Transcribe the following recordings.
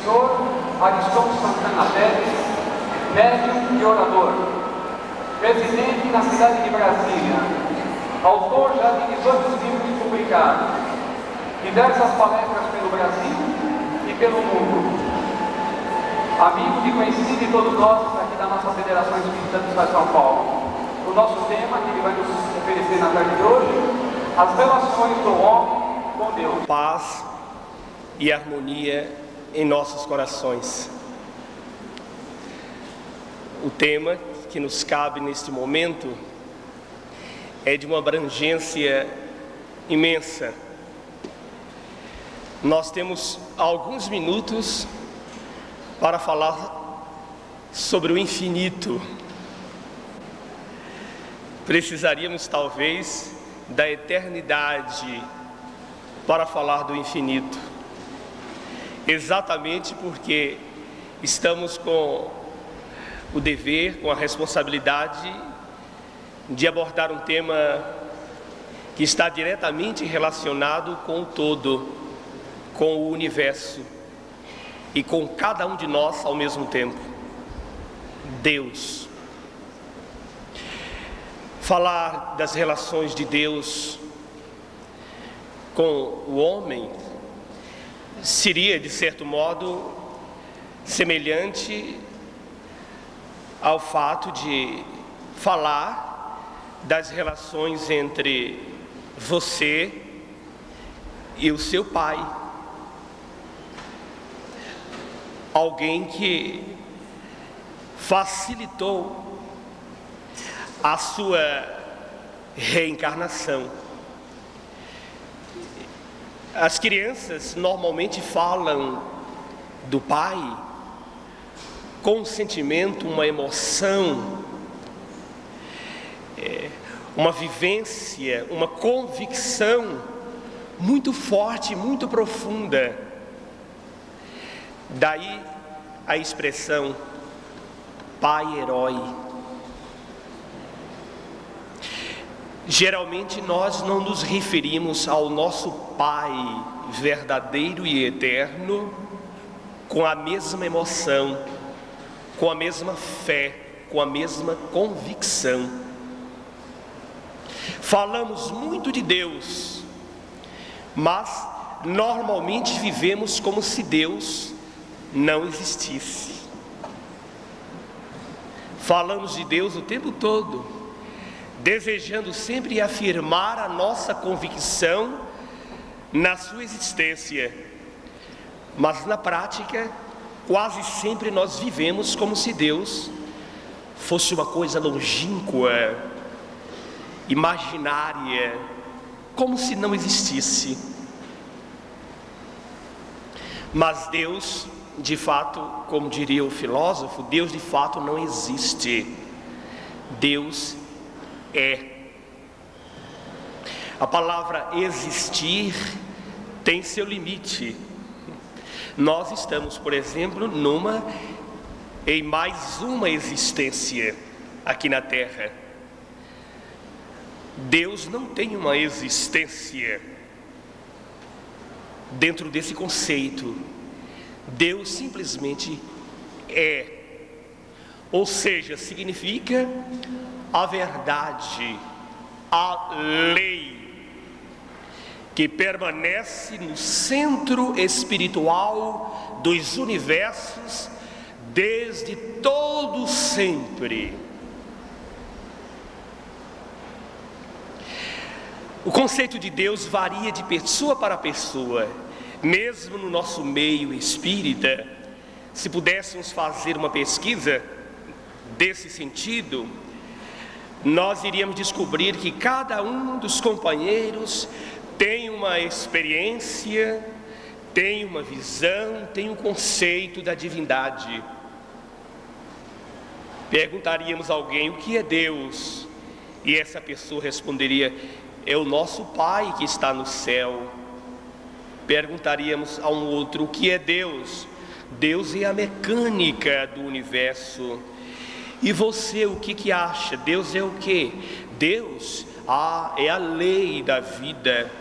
professor Ariston Santana Pérez, médium e orador, residente na cidade de Brasília, autor já de 18 livros publicados, diversas palestras pelo Brasil e pelo mundo, amigo e conhecido de todos nós aqui da nossa Federação Espírita do Estado de São Paulo. O nosso tema que ele vai nos oferecer na tarde de hoje, as relações do homem com Deus. Paz e harmonia em nossos corações. O tema que nos cabe neste momento é de uma abrangência imensa. Nós temos alguns minutos para falar sobre o infinito. Precisaríamos talvez da eternidade para falar do infinito, exatamente porque estamos com o dever, com a responsabilidade de abordar um tema que está diretamente relacionado com o todo, com o universo e com cada um de nós ao mesmo tempo: Deus. Falar das relações de Deus com o homem seria, de certo modo, semelhante ao fato de falar das relações entre você e o seu pai. Alguém que facilitou a sua reencarnação. As crianças normalmente falam do pai com um sentimento, uma emoção, uma vivência, uma convicção muito forte, muito profunda. Daí a expressão pai-herói. Geralmente nós não nos referimos ao nosso Pai verdadeiro e eterno com a mesma emoção, com a mesma fé, com a mesma convicção. Falamos muito de Deus, mas normalmente vivemos como se Deus não existisse. Falamos de Deus o tempo todo, desejando sempre afirmar a nossa convicção na sua existência, mas na prática, quase sempre nós vivemos como se Deus fosse uma coisa longínqua, imaginária, como se não existisse. Mas Deus, de fato, como diria o filósofo, Deus de fato não existe. Deus é. A palavra existir tem seu limite. Nós estamos, por exemplo, em mais uma existência aqui na Terra. Deus não tem uma existência dentro desse conceito. Deus simplesmente é. Ou seja, significa a verdade, a lei, que permanece no centro espiritual dos universos desde todo sempre. O conceito de Deus varia de pessoa para pessoa, mesmo no nosso meio espírita. Se pudéssemos fazer uma pesquisa desse sentido, nós iríamos descobrir que cada um dos companheiros tem uma experiência, tem uma visão, tem um conceito da divindade. Perguntaríamos a alguém o que é Deus, e essa pessoa responderia: é o nosso Pai que está no céu. Perguntaríamos a um outro o que é Deus. Deus é a mecânica do universo. E você, o que acha? Deus é o quê? Deus é a lei da vida.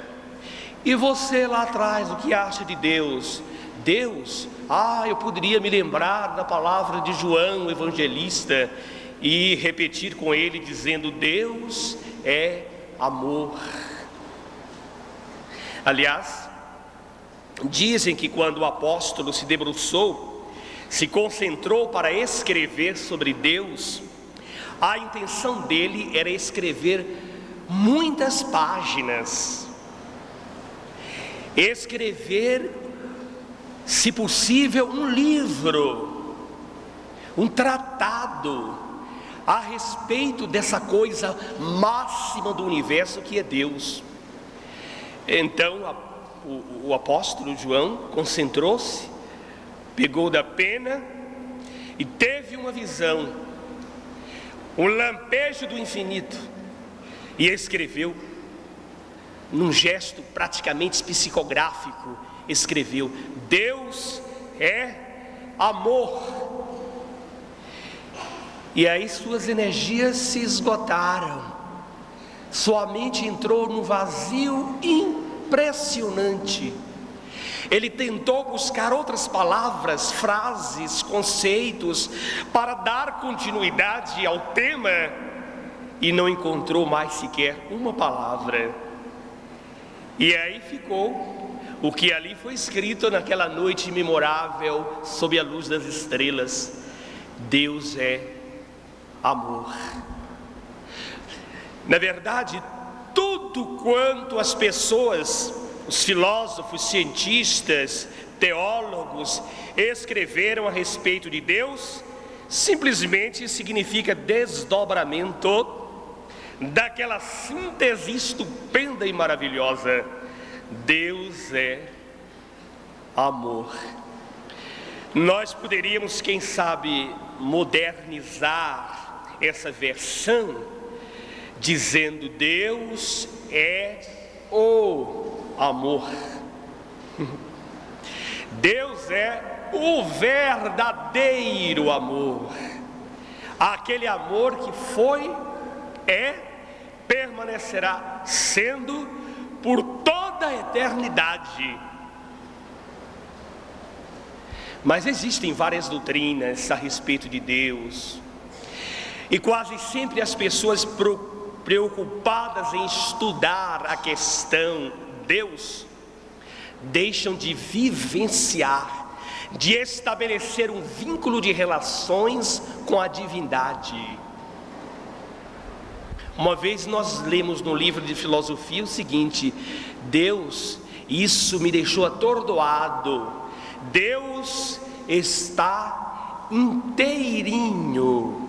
E você lá atrás, o que acha de Deus? Deus, eu poderia me lembrar da palavra de João, evangelista, e repetir com ele dizendo: Deus é amor. Aliás, dizem que quando o apóstolo se debruçou, se concentrou para escrever sobre Deus, a intenção dele era escrever muitas páginas, escrever, se possível, um livro, um tratado a respeito dessa coisa máxima do universo que é Deus. Então o apóstolo João concentrou-se, pegou da pena e teve uma visão, um lampejo do infinito, e escreveu, num gesto praticamente psicográfico, escreveu: Deus é amor. E aí suas energias se esgotaram, sua mente entrou num vazio impressionante. Ele tentou buscar outras palavras, frases, conceitos para dar continuidade ao tema e não encontrou mais sequer uma palavra. E aí ficou o que ali foi escrito naquela noite memorável sob a luz das estrelas: Deus é amor. Na verdade, tudo quanto as pessoas, os filósofos, cientistas, teólogos escreveram a respeito de Deus, simplesmente significa desdobramento daquela síntese estupenda e maravilhosa: Deus é amor. Nós poderíamos, quem sabe, modernizar essa versão dizendo: Deus é o amor. Deus é o verdadeiro amor, aquele amor que foi, é, permanecerá sendo por toda a eternidade. Mas existem várias doutrinas a respeito de Deus, e quase sempre as pessoas preocupadas em estudar a questão Deus deixam de vivenciar, de estabelecer um vínculo de relações com a divindade. Uma vez nós lemos no livro de filosofia o seguinte: Deus, isso me deixou atordoado, Deus está inteirinho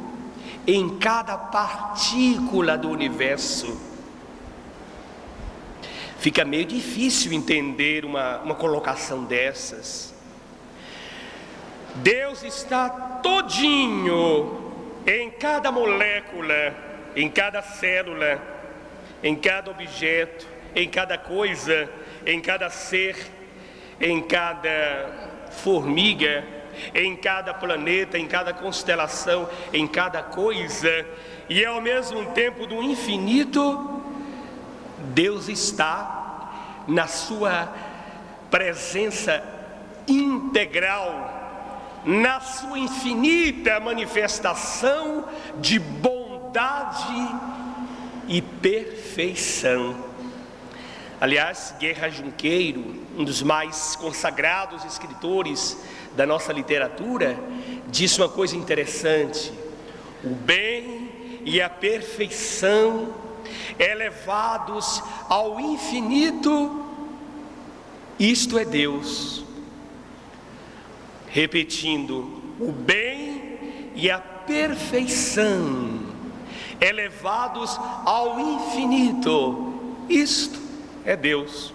em cada partícula do universo. Fica meio difícil entender uma colocação dessas. Deus está todinho em cada molécula, em cada célula, em cada objeto, em cada coisa, em cada ser, em cada formiga, em cada planeta, em cada constelação, em cada coisa, e ao mesmo tempo do infinito, Deus está na sua presença integral, na sua infinita manifestação de bondade e perfeição. Aliás, Guerra Junqueiro, um dos mais consagrados escritores da nossa literatura, disse uma coisa interessante: o bem e a perfeição elevados ao infinito, isto é Deus. Repetindo, o bem e a perfeição elevados ao infinito, isto é Deus.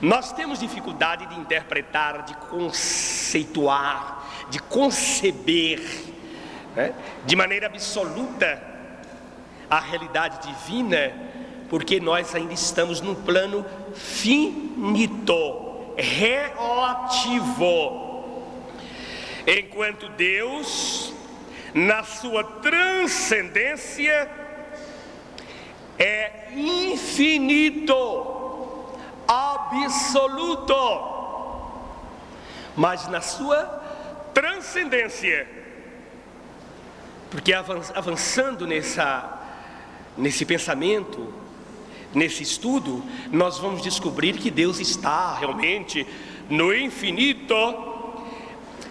Nós temos dificuldade de interpretar, de conceituar, de conceber, né, de maneira absoluta a realidade divina, porque nós ainda estamos num plano finito, relativo, enquanto Deus, na sua transcendência, é infinito, absoluto. mas na sua transcendência. Porque avançando nesse pensamento, nesse estudo, nós vamos descobrir que Deus está realmente no infinito.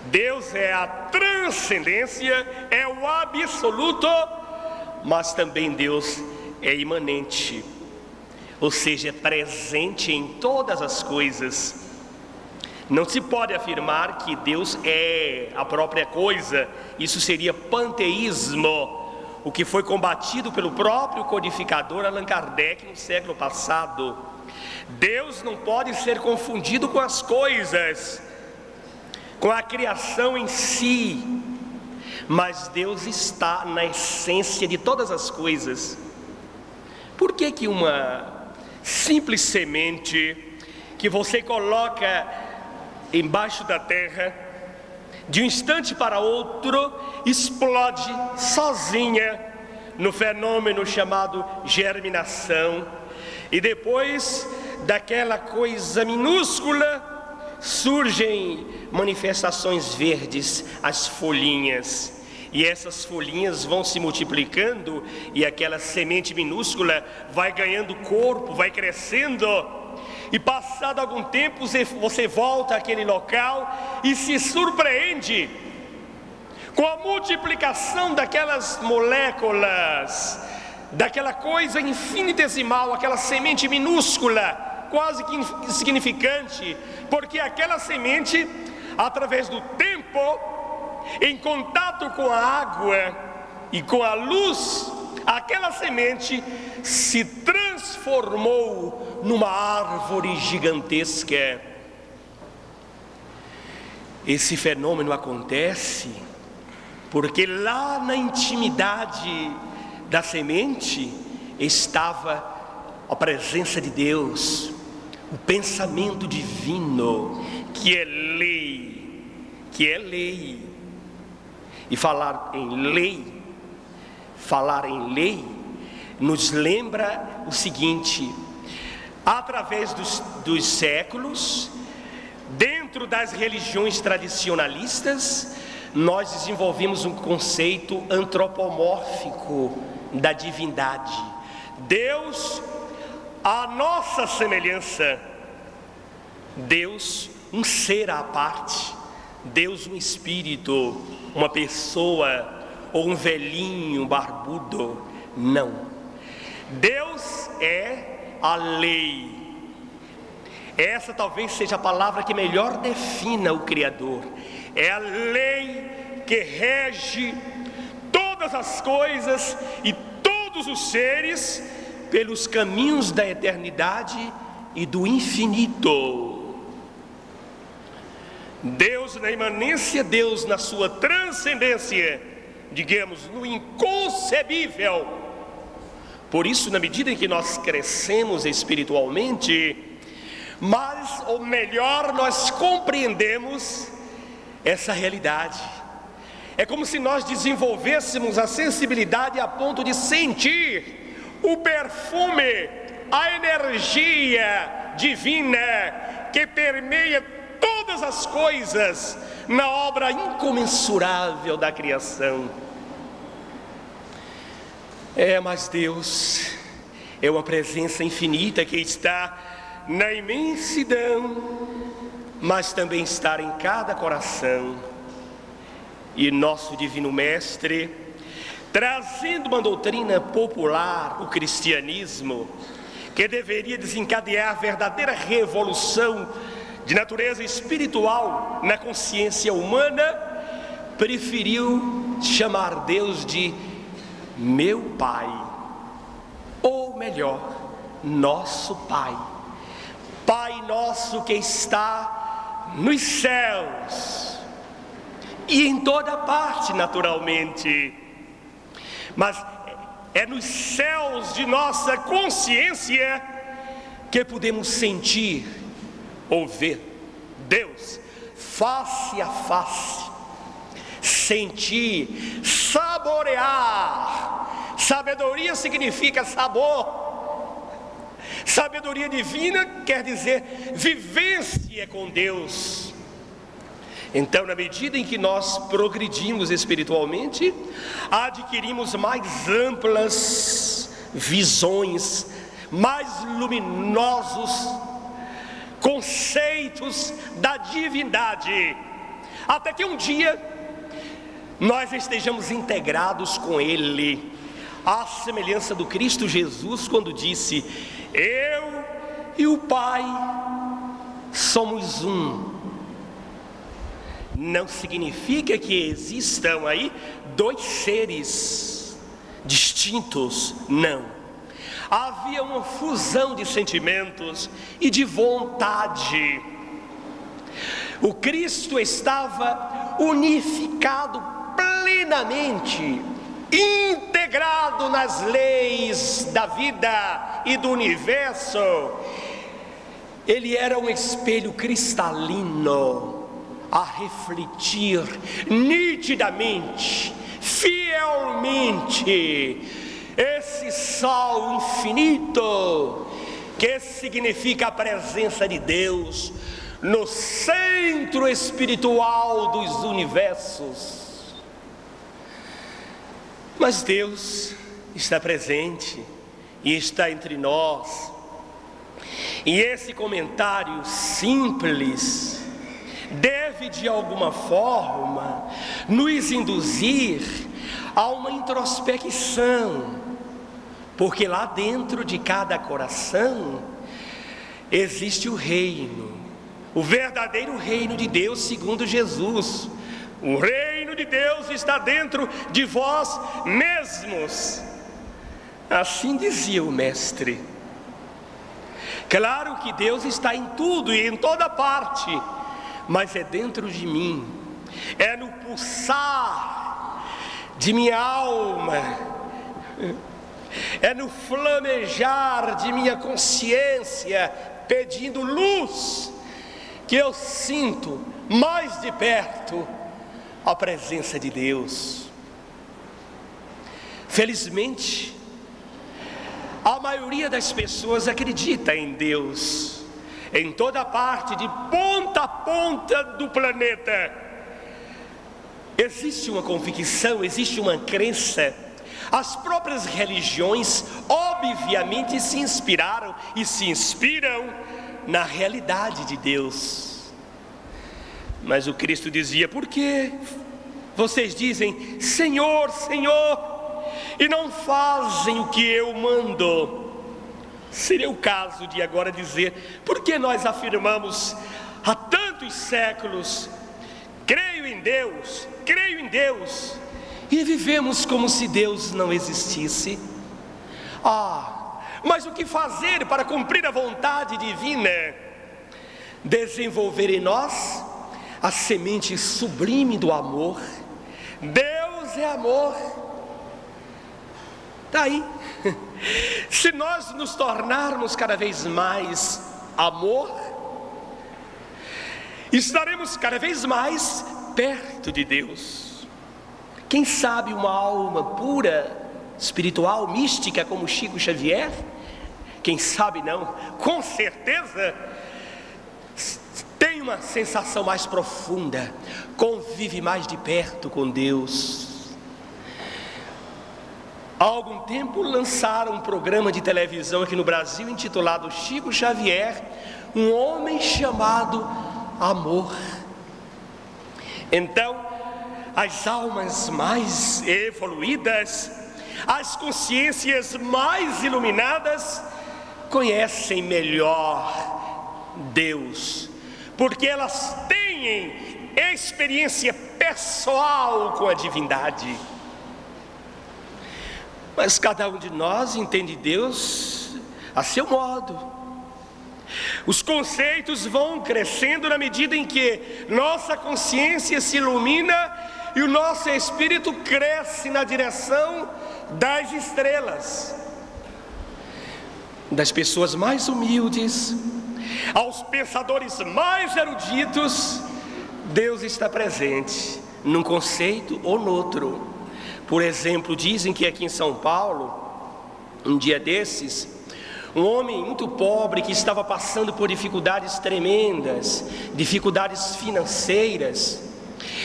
Deus é a transcendência, é o absoluto, mas também Deus é imanente, ou seja, é presente em todas as coisas. Não se pode afirmar que Deus é a própria coisa, isso seria panteísmo, o que foi combatido pelo próprio codificador Allan Kardec no século passado. Deus não pode ser confundido com as coisas, com a criação em si, mas Deus está na essência de todas as coisas. Por que uma simples semente que você coloca embaixo da terra, de um instante para outro, explode sozinha no fenômeno chamado germinação, e depois daquela coisa minúscula surgem manifestações verdes, as folhinhas, e essas folhinhas vão se multiplicando, e aquela semente minúscula vai ganhando corpo, vai crescendo, e passado algum tempo você volta àquele local e se surpreende com a multiplicação daquelas moléculas, daquela coisa infinitesimal, aquela semente minúscula, quase que insignificante, porque aquela semente, através do tempo, em contato com a água e com a luz, aquela semente se transformou numa árvore gigantesca. Esse fenômeno acontece porque lá na intimidade da semente estava a presença de Deus, o pensamento divino, que é lei, E falar em lei, nos lembra o seguinte: através dos séculos, dentro das religiões tradicionalistas, nós desenvolvemos um conceito antropomórfico da divindade. Deus, à nossa semelhança, Deus, um ser à parte, Deus, um espírito, uma pessoa, ou um velhinho barbudo. Não, Deus é a lei. Essa talvez seja a palavra que melhor defina o Criador. É a lei que rege todas as coisas e todos os seres pelos caminhos da eternidade e do infinito. Deus na imanência, Deus na sua transcendência, digamos, no inconcebível. Por isso, na medida em que nós crescemos espiritualmente, mas, ou melhor, nós compreendemos essa realidade. É como se nós desenvolvêssemos a sensibilidade a ponto de sentir o perfume, a energia divina que permeia todas as coisas na obra incomensurável da criação. Mas Deus é uma presença infinita que está na imensidão, mas também está em cada coração. E nosso Divino Mestre, trazendo uma doutrina popular, o cristianismo, que deveria desencadear a verdadeira revolução de natureza espiritual na consciência humana, preferiu chamar Deus de meu Pai, ou melhor, nosso Pai. Pai nosso que está nos céus e em toda parte, naturalmente, mas é nos céus de nossa consciência que podemos sentir ou ver Deus face a face, sentir, saborear. Sabedoria significa sabor. Sabedoria divina quer dizer vivência com Deus. Então, na medida em que nós progredimos espiritualmente, adquirimos mais amplas visões, mais luminosos conceitos da divindade, até que um dia nós estejamos integrados com Ele, à semelhança do Cristo Jesus, quando disse: eu e o Pai somos um. Não significa que existam aí dois seres distintos, não. Havia uma fusão de sentimentos e de vontade. O Cristo estava unificado plenamente, integrado nas leis da vida e do universo. Ele era um espelho cristalino a refletir nitidamente, fielmente, esse sol infinito, que significa a presença de Deus no centro espiritual dos universos. Mas Deus está presente e está entre nós. E esse comentário simples deve, de alguma forma, nos induzir a uma introspecção, porque lá dentro de cada coração existe o reino, o verdadeiro reino de Deus segundo Jesus. O reino de Deus está dentro de vós mesmos, assim dizia o Mestre. Claro que Deus está em tudo e em toda parte, mas é dentro de mim, é no pulsar de minha alma, é no flamejar de minha consciência pedindo luz, que eu sinto mais de perto a presença de Deus. Felizmente, a maioria das pessoas acredita em Deus, em toda parte, de ponta a ponta do planeta. Existe uma convicção, existe uma crença. As próprias religiões, obviamente, se inspiraram e se inspiram na realidade de Deus. Mas o Cristo dizia: por que vocês dizem Senhor, Senhor, e não fazem o que eu mando? Seria o caso de agora dizer: por que nós afirmamos há tantos séculos, creio em Deus, e vivemos como se Deus não existisse? Mas o que fazer para cumprir a vontade divina? Desenvolver em nós a semente sublime do amor. Deus é amor. Está aí. Se nós nos tornarmos cada vez mais amor, estaremos cada vez mais perto de Deus. Quem sabe uma alma pura, espiritual, mística, como Chico Xavier? Quem sabe não? Com certeza tem uma sensação mais profunda, convive mais de perto com Deus. Há algum tempo lançaram um programa de televisão aqui no Brasil intitulado Chico Xavier, um homem chamado Amor. Então, as almas mais evoluídas, as consciências mais iluminadas, conhecem melhor Deus, porque elas têm experiência pessoal com a divindade. Mas cada um de nós entende Deus a seu modo. Os conceitos vão crescendo na medida em que nossa consciência se ilumina e o nosso espírito cresce na direção das estrelas. Das pessoas mais humildes aos pensadores mais eruditos, Deus está presente num conceito ou noutro. Por exemplo, dizem que aqui em São Paulo, um dia desses, um homem muito pobre que estava passando por dificuldades tremendas, dificuldades financeiras,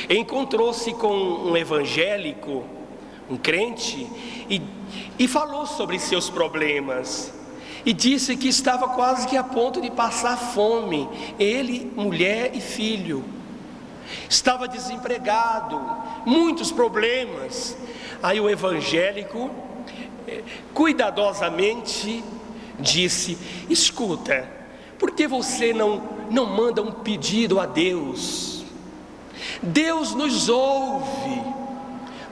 encontrou-se com um evangélico, um crente, e falou sobre seus problemas, e disse que estava quase que a ponto de passar fome, ele, mulher e filho. Estava desempregado, muitos problemas. Aí o evangélico, cuidadosamente, disse: escuta, por que você não manda um pedido a Deus? Deus nos ouve.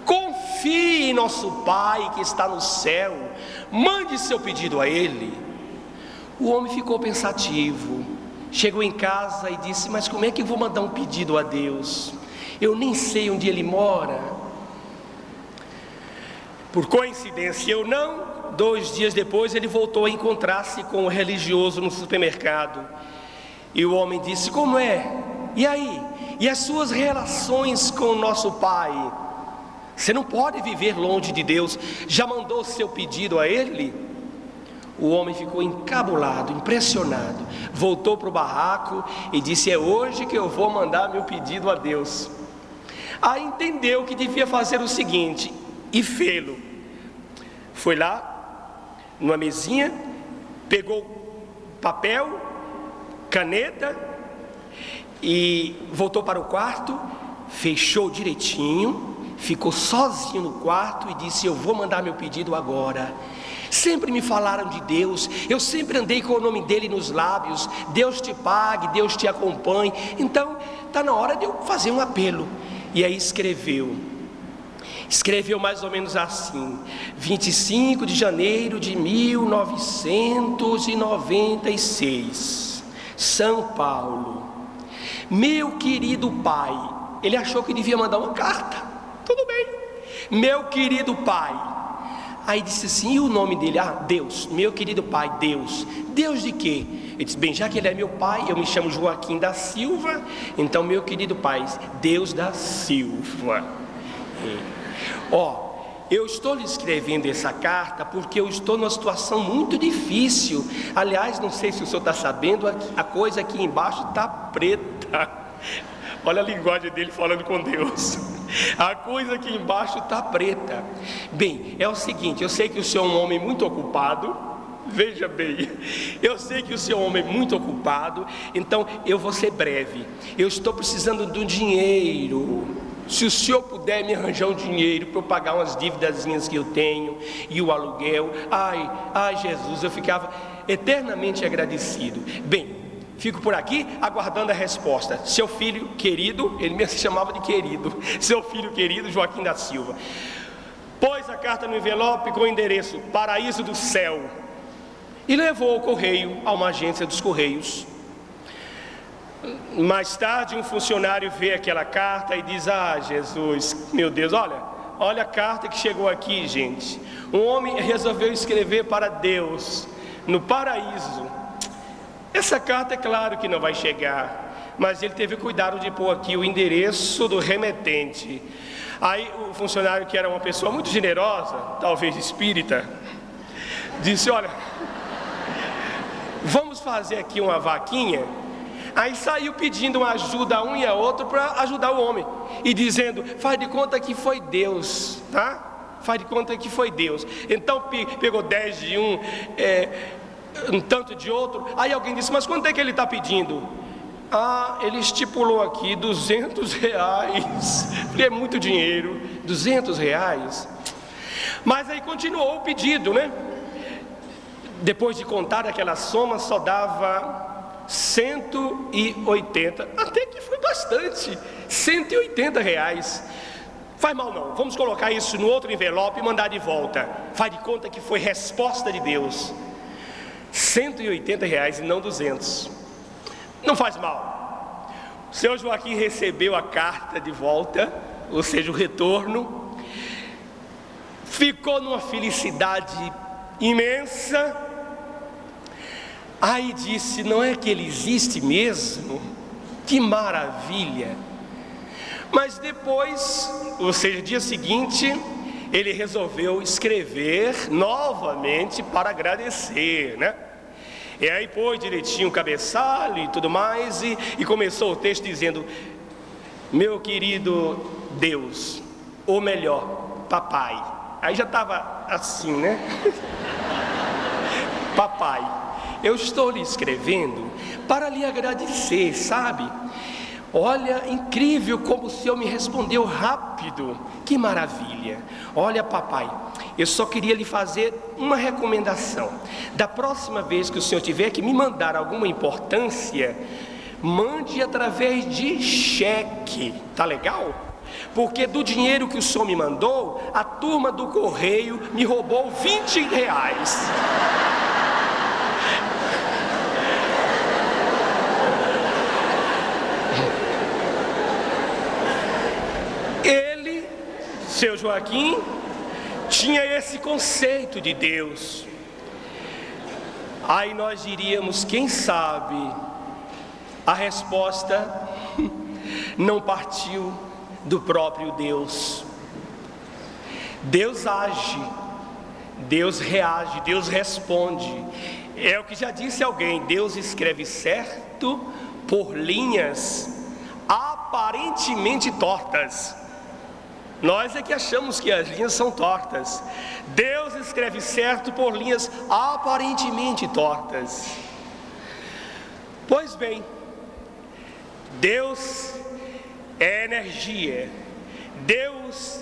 Confie em nosso Pai que está no céu, mande seu pedido a Ele. O homem ficou pensativo, chegou em casa e disse: mas como é que eu vou mandar um pedido a Deus? Eu nem sei onde Ele mora. Por coincidência ou não, 2 dias depois ele voltou a encontrar-se com o religioso no supermercado. E o homem disse: como é? E aí? E as suas relações com o nosso Pai? Você não pode viver longe de Deus. Já mandou seu pedido a Ele? O homem ficou encabulado, impressionado. Voltou para o barraco e disse: é hoje que eu vou mandar meu pedido a Deus. Aí entendeu que devia fazer o seguinte, e fê-lo. Foi lá, numa mesinha, pegou papel, caneta, e voltou para o quarto, fechou direitinho, ficou sozinho no quarto e disse: eu vou mandar meu pedido agora. Sempre me falaram de Deus, eu sempre andei com o nome dele nos lábios. Deus te pague, Deus te acompanhe. Então está na hora de eu fazer um apelo. E aí escreveu mais ou menos assim: 25 de janeiro de 1996, São Paulo. Meu querido Pai. Ele achou que devia mandar uma carta. Tudo bem. Meu querido Pai. Aí disse assim, e o nome dele? Ah, Deus. Meu querido Pai, Deus. Deus de quê? Ele disse: bem, já que ele é meu pai, eu me chamo Joaquim da Silva, então meu querido Pai, Deus da Silva. Eu estou lhe escrevendo essa carta porque eu estou numa situação muito difícil. Aliás, não sei se o senhor está sabendo, a coisa aqui embaixo está preta. Olha a linguagem dele falando com Deus. A coisa aqui embaixo está preta. Bem, é o seguinte, eu sei que o senhor é um homem muito ocupado. Veja bem, eu sei que o senhor é um homem muito ocupado, então eu vou ser breve. Eu estou precisando de um dinheiro. Se o senhor puder me arranjar um dinheiro para eu pagar umas dívidazinhas que eu tenho e o aluguel, ai Jesus, eu ficava eternamente agradecido. Bem, fico por aqui aguardando a resposta. Seu filho querido, ele me chamava de querido, seu filho querido Joaquim da Silva. Pôs a carta no envelope com o endereço Paraíso do Céu e levou o correio a uma agência dos Correios. Mais tarde um funcionário vê aquela carta e diz: ah, Jesus, meu Deus, olha a carta que chegou aqui, gente. Um homem resolveu escrever para Deus no paraíso. Essa carta é claro que não vai chegar, mas ele teve cuidado de pôr aqui o endereço do remetente. Aí o funcionário, que era uma pessoa muito generosa, talvez espírita, disse: olha, vamos fazer aqui uma vaquinha. Aí saiu pedindo uma ajuda a um e a outro para ajudar o homem, e dizendo: faz de conta que foi Deus, tá? Faz de conta que foi Deus. Então pegou 10 de um, um tanto de outro. Aí alguém disse: mas quanto é que ele está pedindo? Ah, ele estipulou aqui R$200. É muito dinheiro, R$200. Mas aí continuou o pedido, né? Depois de contar aquela soma, só dava 180, até que foi bastante, R$180. Faz mal não, vamos colocar isso no outro envelope e mandar de volta. Faz de conta que foi resposta de Deus. R$180 e não 200. Não faz mal. O senhor Joaquim recebeu a carta de volta, ou seja, o retorno. Ficou numa felicidade imensa. Aí disse: não é que ele existe mesmo? Que maravilha! Mas depois, ou seja, dia seguinte, ele resolveu escrever novamente para agradecer, né? E aí pôs direitinho o cabeçalho e tudo mais, e começou o texto dizendo: meu querido Deus, ou melhor, papai. Aí já estava assim, né? Papai, eu estou lhe escrevendo para lhe agradecer, sabe? Olha, incrível como o Senhor me respondeu rápido, que maravilha. Olha, papai, eu só queria lhe fazer uma recomendação. Da próxima vez que o Senhor tiver que me mandar alguma importância, mande através de cheque, tá legal? Porque do dinheiro que o Senhor me mandou, a turma do correio me roubou R$20. Ele, seu Joaquim, tinha esse conceito de Deus. Aí nós diríamos, quem sabe, a resposta não partiu do próprio Deus. Deus age, Deus reage, Deus responde. É o que já disse alguém: Deus escreve certo por linhas aparentemente tortas. Nós é que achamos que as linhas são tortas. Deus escreve certo por linhas aparentemente tortas. Pois bem, Deus é energia, Deus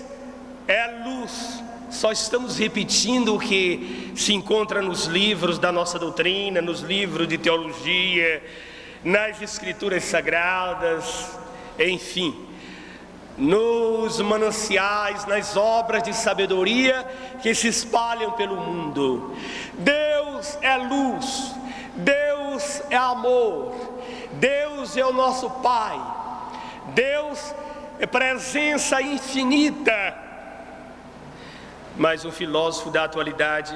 é luz. Só estamos repetindo o que se encontra nos livros da nossa doutrina, nos livros de teologia, nas escrituras sagradas, enfim, nos mananciais, nas obras de sabedoria que se espalham pelo mundo. Deus é luz, Deus é amor, Deus é o nosso Pai, Deus é presença infinita. Mas um filósofo da atualidade,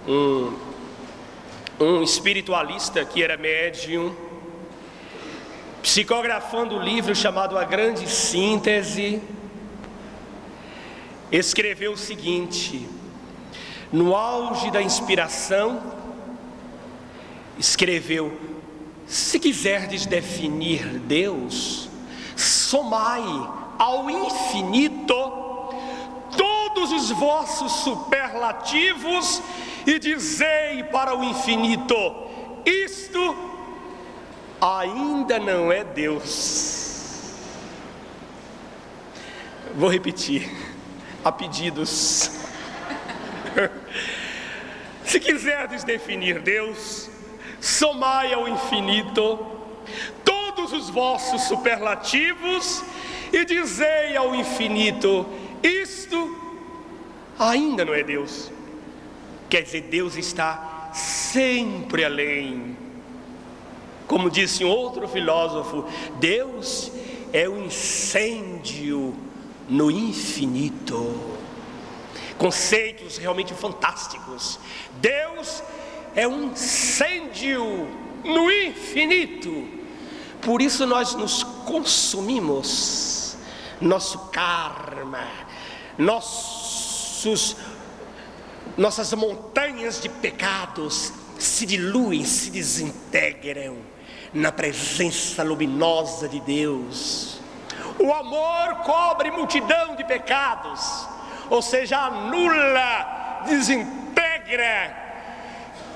um espiritualista que era médium, psicografando o livro chamado A Grande Síntese, escreveu o seguinte, no auge da inspiração, escreveu: se quiserdes definir Deus, somai ao infinito todos os vossos superlativos e dizei para o infinito: isto ainda não é Deus. Vou repetir, a pedidos. Se quiserdes definir Deus, somai ao infinito todos os vossos superlativos e dizei ao infinito: isto ainda não é Deus. Quer dizer, Deus está sempre além. Como disse um outro filósofo, Deus é um incêndio no infinito. Conceitos realmente fantásticos. Deus é um incêndio no infinito. Por isso nós nos consumimos. Nosso karma, nossas montanhas de pecados se diluem, se desintegram na presença luminosa de Deus. O amor cobre multidão de pecados, ou seja, anula, desintegra.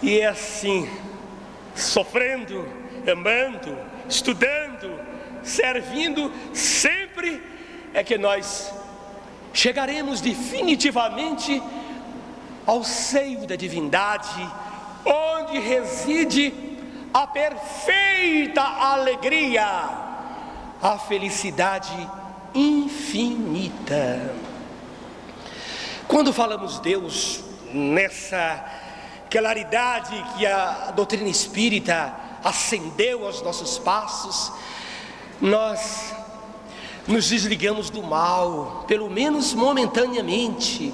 E é assim, sofrendo, amando, estudando, servindo, sempre é que nós chegaremos definitivamente ao seio da divindade, onde reside a perfeita alegria, a felicidade infinita. Quando falamos Deus nessa claridade que a doutrina espírita acendeu aos nossos passos, nós nos desligamos do mal, pelo menos momentaneamente,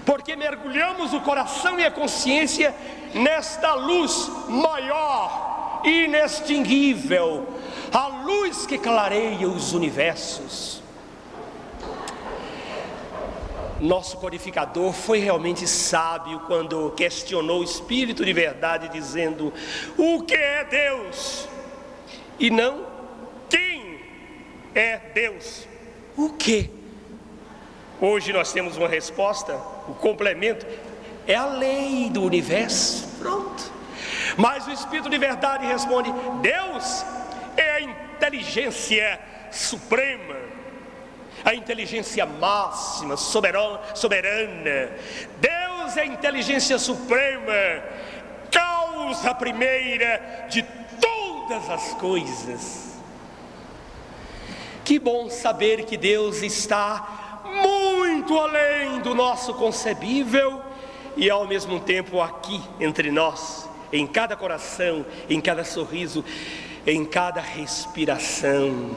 porque mergulhamos o coração e a consciência nesta luz maior, inextinguível, a luz que clareia os universos. Nosso codificador foi realmente sábio quando questionou o Espírito de verdade, dizendo: o que é Deus? E não quem é Deus. O que? Hoje nós temos uma resposta, o complemento é a lei do universo. Pronto. Mas o Espírito de verdade responde: Deus é a inteligência suprema, a inteligência máxima, soberana. Deus é a inteligência suprema, causa primeira de todas as coisas. Que bom saber que Deus está muito além do nosso concebível e ao mesmo tempo aqui entre nós, em cada coração, em cada sorriso, em cada respiração.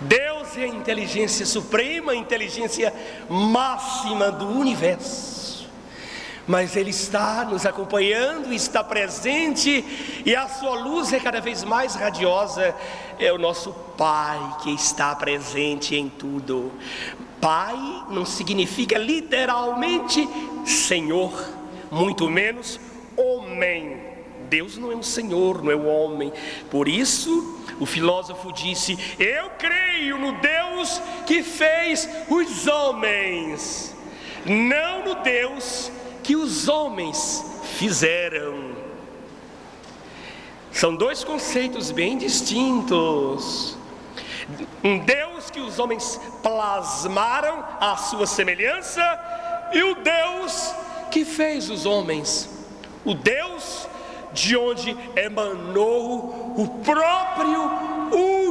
Deus é a inteligência suprema, a inteligência máxima do universo, mas Ele está nos acompanhando, está presente, e a sua luz é cada vez mais radiosa. É o nosso Pai que está presente em tudo. Pai não significa literalmente Senhor, muito menos homem. Deus não é um Senhor, não é um homem. Por isso o filósofo disse: eu creio no Deus que fez os homens, não no Deus que os homens fizeram. São dois conceitos bem distintos. Um Deus que os homens plasmaram à sua semelhança, e o Deus que fez os homens, o Deus de onde emanou o próprio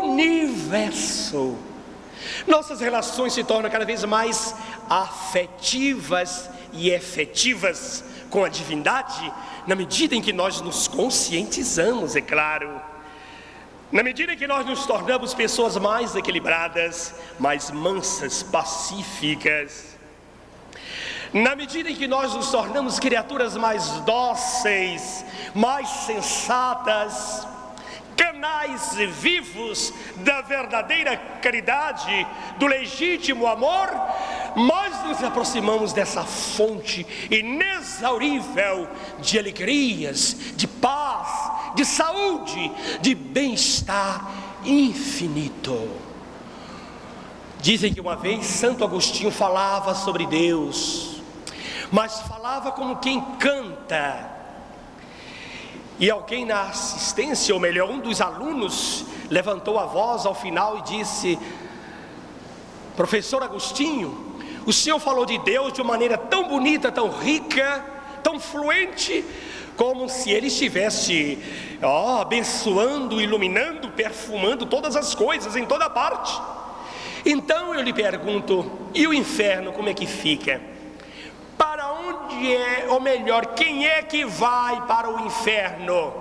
universo. Nossas relações se tornam cada vez mais afetivas e efetivas com a divindade, na medida em que nós nos conscientizamos, é claro. Na medida em que nós nos tornamos pessoas mais equilibradas, mais mansas, pacíficas. Na medida em que nós nos tornamos criaturas mais dóceis, mais sensatas, canais vivos da verdadeira caridade, do legítimo amor, mais nos aproximamos dessa fonte inexaurível de alegrias, de paz, de saúde, de bem-estar infinito. Dizem que uma vez Santo Agostinho falava sobre Deus, mas falava como quem canta. E alguém na assistência, ou melhor, um dos alunos, levantou a voz ao final e disse: professor Agostinho, o senhor falou de Deus de uma maneira tão bonita, tão rica, tão fluente, como se Ele estivesse abençoando, iluminando, perfumando todas as coisas em toda parte. Então eu lhe pergunto, e o inferno como é que fica? Para onde é, ou melhor, quem é que vai para o inferno?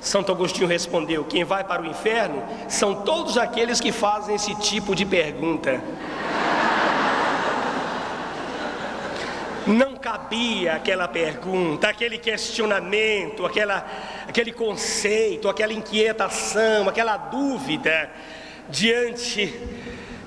Santo Agostinho respondeu: quem vai para o inferno são todos aqueles que fazem esse tipo de pergunta. Não cabia aquela pergunta, aquele questionamento, aquele conceito, aquela inquietação, aquela dúvida diante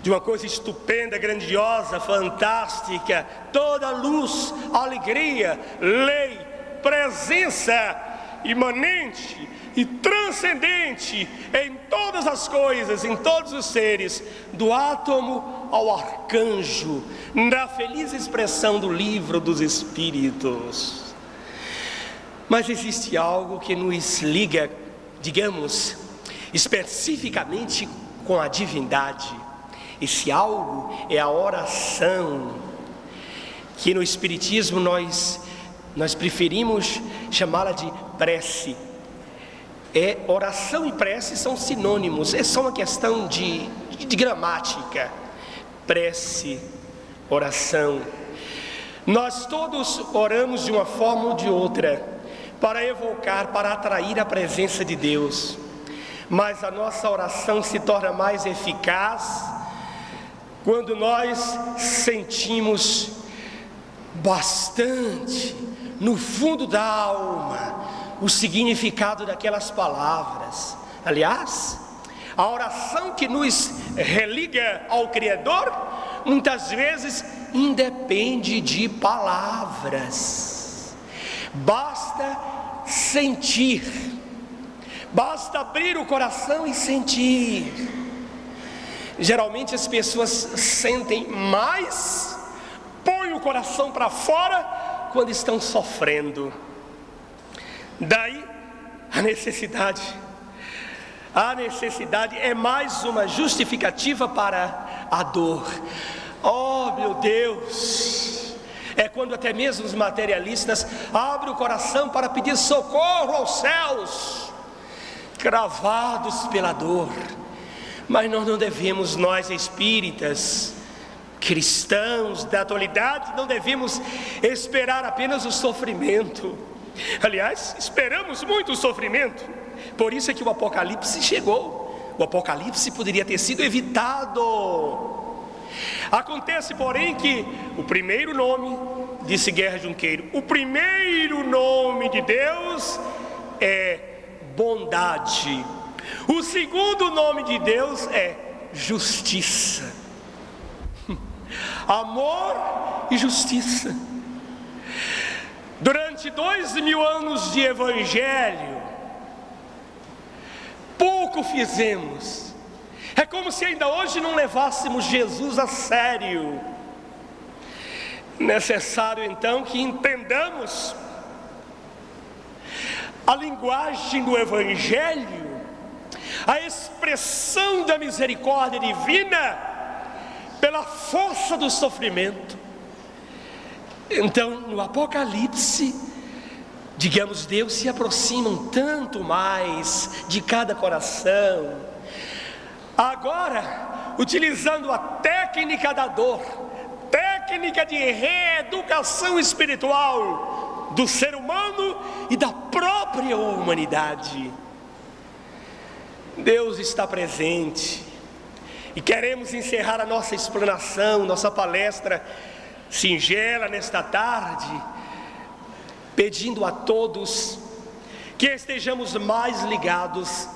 de uma coisa estupenda, grandiosa, fantástica, toda luz, alegria, lei, presença imanente e transcendente em todas as coisas, em todos os seres, do átomo ao arcanjo, na feliz expressão do livro dos Espíritos. Mas existe algo que nos liga, digamos, especificamente com a divindade. Esse algo é a oração, que no Espiritismo nós preferimos chamá-la de prece. Oração e prece são sinônimos, é só uma questão de gramática. Prece, oração. Nós todos oramos de uma forma ou de outra, para evocar, para atrair a presença de Deus. Mas a nossa oração se torna mais eficaz quando nós sentimos bastante, no fundo da alma, o significado daquelas palavras. Aliás, a oração que nos religa ao Criador muitas vezes independe de palavras. Basta sentir, basta abrir o coração e sentir. Geralmente as pessoas sentem mais, põem o coração para fora quando estão sofrendo. Daí a necessidade é mais uma justificativa para a dor. Oh meu Deus, é quando até mesmo os materialistas abrem o coração para pedir socorro aos céus, cravados pela dor. Mas nós não devemos, nós espíritas, cristãos da atualidade, não devemos esperar apenas o sofrimento. Aliás, esperamos muito o sofrimento. Por isso é que o Apocalipse chegou. O Apocalipse poderia ter sido evitado. Acontece, porém, que o primeiro nome, disse Guerra Junqueiro, o primeiro nome de Deus é bondade. O segundo nome de Deus é justiça. Amor e justiça. Durante 2000 anos de evangelho, pouco fizemos. É como se ainda hoje não levássemos Jesus a sério. Necessário então que entendamos a linguagem do evangelho, a expressão da misericórdia divina pela força do sofrimento. Então, no Apocalipse, digamos, Deus se aproxima um tanto mais de cada coração. Agora, utilizando a técnica da dor, técnica de reeducação espiritual do ser humano e da própria humanidade. Deus está presente. E queremos encerrar a nossa explanação, nossa palestra singela nesta tarde, pedindo a todos que estejamos mais ligados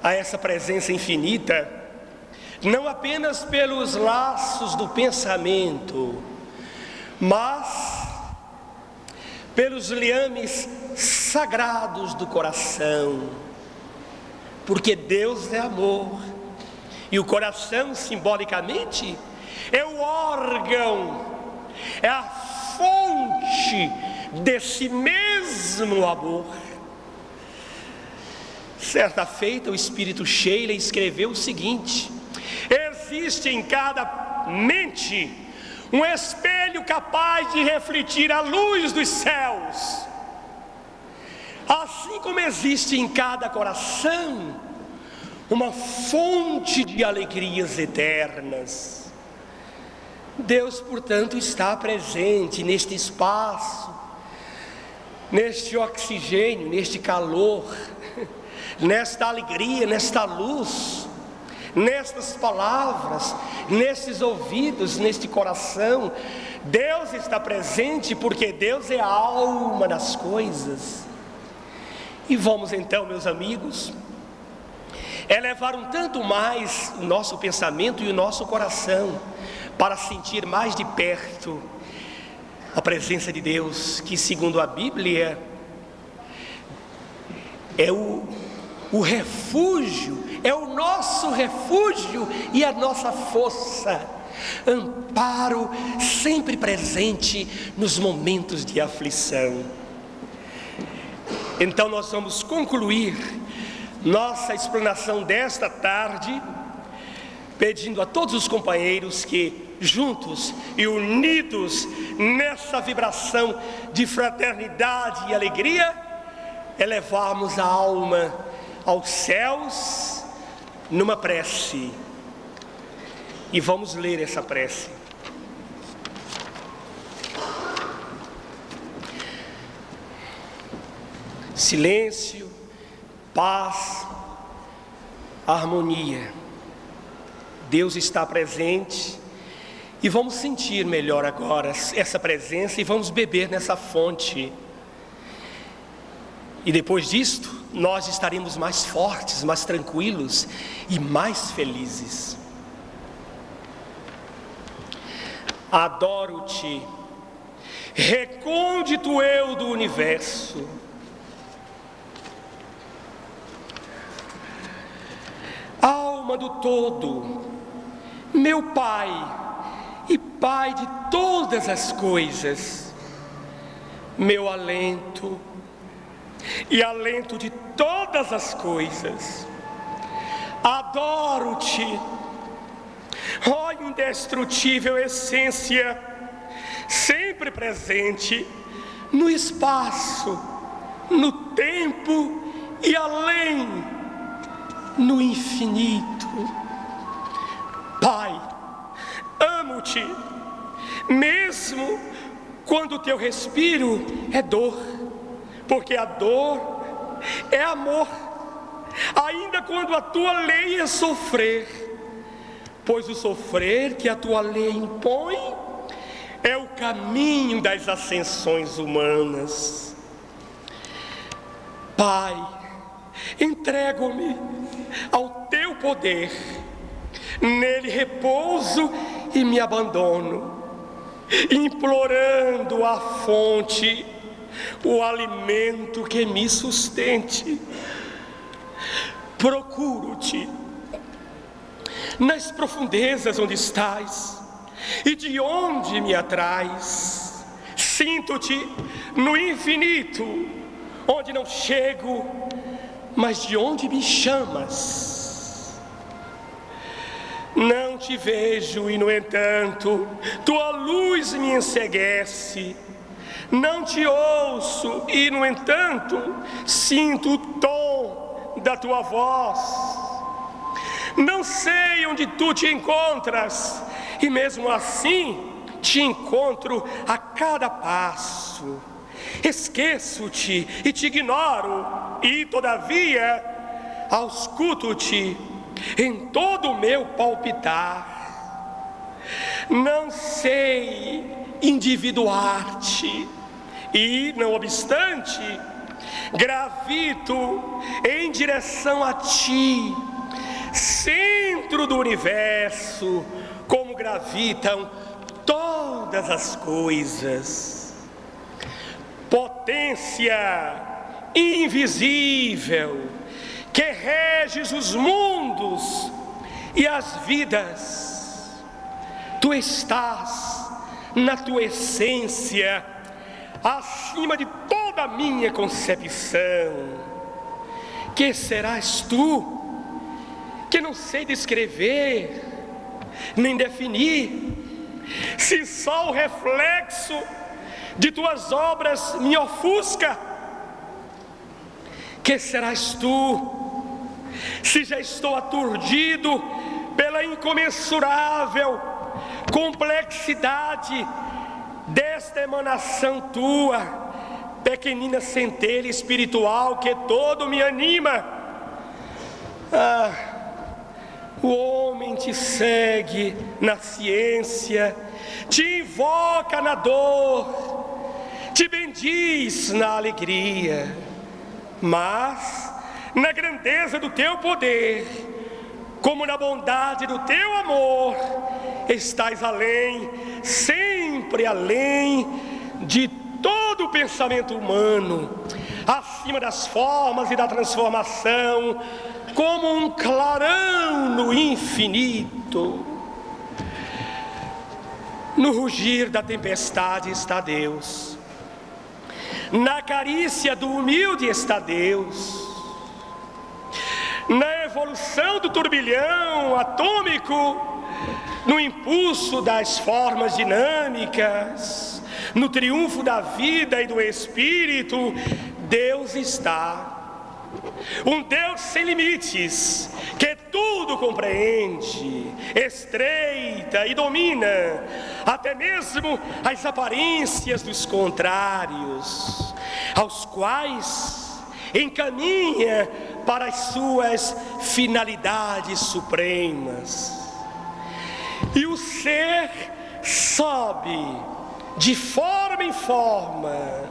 a essa presença infinita, não apenas pelos laços do pensamento, mas pelos liames sagrados do coração, porque Deus é amor, e o coração, simbolicamente, é o órgão, é a fonte desse mesmo amor. Certa feita, o espírito Sheila escreveu o seguinte: existe em cada mente um espelho capaz de refletir a luz dos céus, assim como existe em cada coração uma fonte de alegrias eternas. Deus, portanto, está presente neste espaço, neste oxigênio, neste calor, nesta alegria, nesta luz, nestas palavras, nestes ouvidos, neste coração. Deus está presente porque Deus é a alma das coisas. E vamos então, meus amigos, elevar um tanto mais o nosso pensamento e o nosso coração para sentir mais de perto a presença de Deus, que segundo a Bíblia é o refúgio, é o nosso refúgio e a nossa força, amparo sempre presente nos momentos de aflição. Então nós vamos concluir nossa explanação desta tarde, pedindo a todos os companheiros que, juntos e unidos nessa vibração de fraternidade e alegria, elevarmos a alma aos céus numa prece. E vamos ler essa prece. Silêncio, paz, harmonia. Deus está presente e vamos sentir melhor agora essa presença e vamos beber nessa fonte. E depois disto, nós estaremos mais fortes, mais tranquilos e mais felizes. Adoro-te, recôndito eu do universo. Alma do todo, meu Pai e Pai de todas as coisas, meu alento e alento de todas as coisas. Adoro-te, ó indestrutível essência, sempre presente no espaço, no tempo e além, no infinito. Pai, amo-te, mesmo quando teu respiro é dor, porque a dor é amor, ainda quando a tua lei é sofrer, pois o sofrer que a tua lei impõe é o caminho das ascensões humanas. Pai, entrego-me ao teu poder, nele repouso e me abandono, implorando a fonte, o alimento que me sustente. Procuro-te nas profundezas onde estás e de onde me atrais. Sinto-te no infinito, onde não chego, mas de onde me chamas. Não te vejo e, no entanto, tua luz me enceguece. Não te ouço e, no entanto, sinto o tom da tua voz. Não sei onde tu te encontras, e mesmo assim te encontro a cada passo. Esqueço-te e te ignoro, e todavia ausculto-te em todo o meu palpitar. Não sei individuar-te, e, não obstante, gravito em direção a ti, centro do universo, como gravitam todas as coisas. Potência invisível, que reges os mundos e as vidas, tu estás na tua essência, acima de toda a minha concepção. Que serás tu, que não sei descrever, nem definir, se só o reflexo de tuas obras me ofusca? Que serás tu, se já estou aturdido pela incomensurável complexidade desta emanação tua, pequenina centelha espiritual que todo me anima? O homem te segue na ciência, te invoca na dor, te bendiz na alegria, mas na grandeza do teu poder, como na bondade do teu amor, estás além, sempre além de todo o pensamento humano, acima das formas e da transformação, como um clarão no infinito. No rugir da tempestade está Deus, na carícia do humilde está Deus, na evolução do turbilhão atômico, no impulso das formas dinâmicas, no triunfo da vida e do espírito, Deus está. Um Deus sem limites, que tudo compreende, estreita e domina, até mesmo as aparências dos contrários, aos quais encaminha para as suas finalidades supremas. E o ser sobe de forma em forma,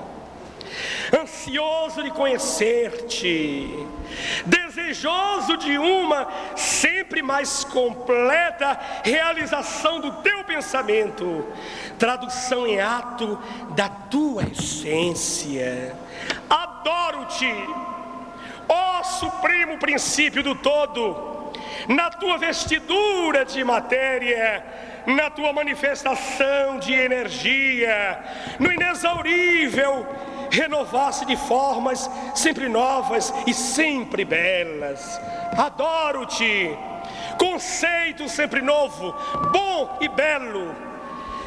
ansioso de conhecer-te, desejoso de uma sempre mais completa realização do teu pensamento, tradução em ato da tua essência. Adoro-te, ó supremo princípio do todo, na tua vestidura de matéria, na tua manifestação de energia, no inexaurível renovar-se de formas sempre novas e sempre belas. Adoro-te, conceito sempre novo, bom e belo,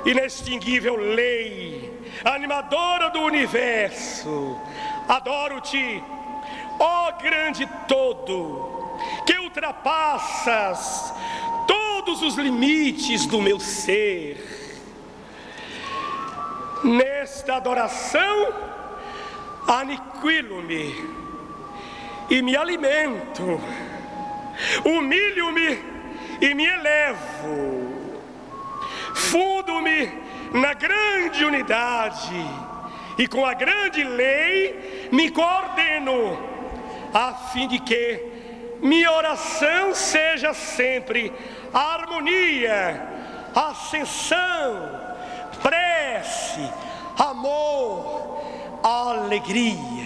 inextinguível lei, animadora do universo. Adoro-te, ó grande todo, que ultrapassas todos os limites do meu ser. Nesta adoração, aniquilo-me e me alimento, humilho-me e me elevo, fundo-me na grande unidade e com a grande lei me coordeno, a fim de que minha oração seja sempre harmonia, ascensão, prece, amor, alegria.